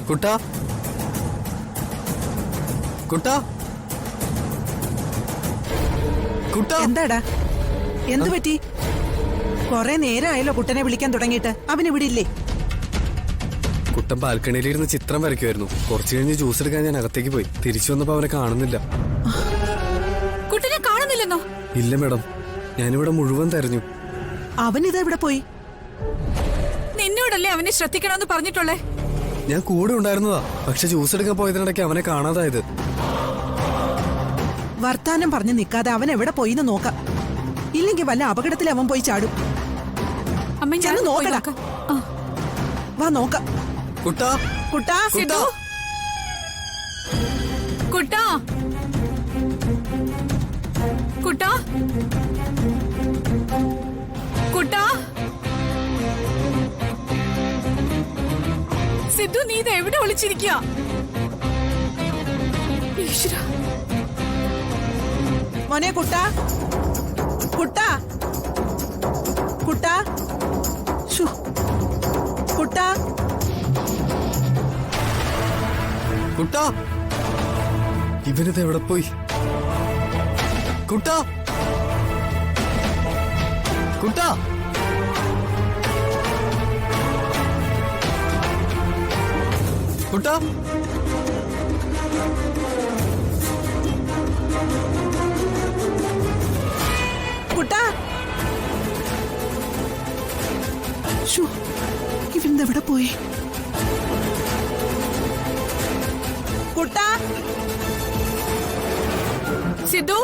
കുട്ടാ കുട്ടാ കുട്ടാ എന്താടാ എന്തു പറ്റി? കൊറേ നേരമായല്ലോ കുട്ടനെ വിളിക്കാൻ തുടങ്ങിയിട്ട്. അവൻ ഇവിടെ ഇല്ലേ? കുട്ടൻ ബാൽക്കണിയിലിരുന്ന് ചിത്രം വരയ്ക്കുമായിരുന്നു. കുറച്ചു കഴിഞ്ഞ് ജ്യൂസ് എടുക്കാൻ ഞാൻ അകത്തേക്ക് പോയി. തിരിച്ചു വന്നപ്പോ അവനെ കാണുന്നില്ല. കുട്ടനെ കാണുന്നില്ലെന്നോ? ഇല്ല മേഡം, ഞാനിവിടെ മുഴുവൻ തെരഞ്ഞു. അവൻ ഇതാ ഇവിടെ പോയി. നിന്നോടല്ലേ അവനെ ശ്രദ്ധിക്കണമെന്ന് പറഞ്ഞിട്ടുള്ളേ? ഞാൻ കൂടെ ഉണ്ടായിരുന്നതാ, പക്ഷെ ജ്യൂസ് എടുക്കാൻ പോയതിനിടയ്ക്ക് അവനെ കാണാതായത്. വർത്താനം പറഞ്ഞു നിൽക്കാതെ അവൻ എവിടെ പോയിന്ന് നോക്കാം. ഇല്ലെങ്കിൽ വല്ല അപകടത്തിൽ അവൻ പോയി ചാടും. അമ്മ ഞാൻ ചെന്ന് പോയി നോക്കടാ. നോക്കാം. വാ നോക്കാം. കുട്ടാ കുട്ടാ സിദ്ധു, കുട്ടാ കുട്ടാ കുട്ടാ സിദ്ധു, നീ ഇത് എവിടെ ഒളിച്ചിരിക്കുക? ഈശ്വരാ. മോനെ കുട്ടാ, കുട്ടാ, കുട്ടാ, ശ്ശോ. കുട്ടാ, കുട്ടാ, ഇവനിത് എവിടെ പോയി? കുട്ടാ കുട്ടാ കുട്ടാ കുട്ടാ, ശ്ശോ. ഇവനെവിടെ പോയി? കുട്ടാ, സിദ്ധു,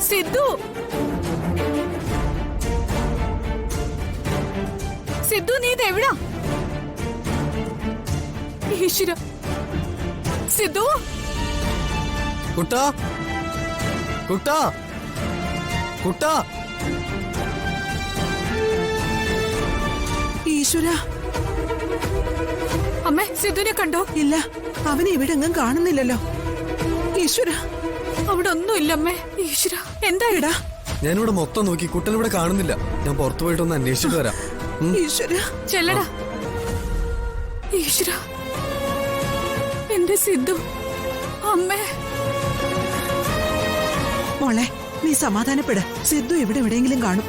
സിദ്ധു, സിദ്ധു, നീ ഇത് എവിടാ? ഈശ്വര. സിദ്ധു, കുട്ടാ കുട്ടാ കുട്ടാ ഈശ്വര. അമ്മേ, സിദ്ധുവിനെ കണ്ടോ? ഇല്ല, അവനെ ഇവിടെ എങ്ങും കാണുന്നില്ലല്ലോ. ഈശ്വര. അവിടെ ഒന്നുമില്ല അമ്മേ. ഈശ്വര, എന്താ എടാ, ഞാനിവിടെ മൊത്തം നോക്കി, കുട്ടൻ ഇവിടെ കാണുന്നില്ല. ഞാൻ പുറത്തു പോയിട്ടൊന്ന് അന്വേഷിച്ചിട്ട് വരാം. ഈശ്വര. ചെല്ലടാ. ഈശ്വര, എന്റെ സിദ്ധു. അമ്മേ. മോളെ, നീ സമാധാനപ്പെട്. സിദ്ധു ഇവിടെ എവിടെയെങ്കിലും കാണും.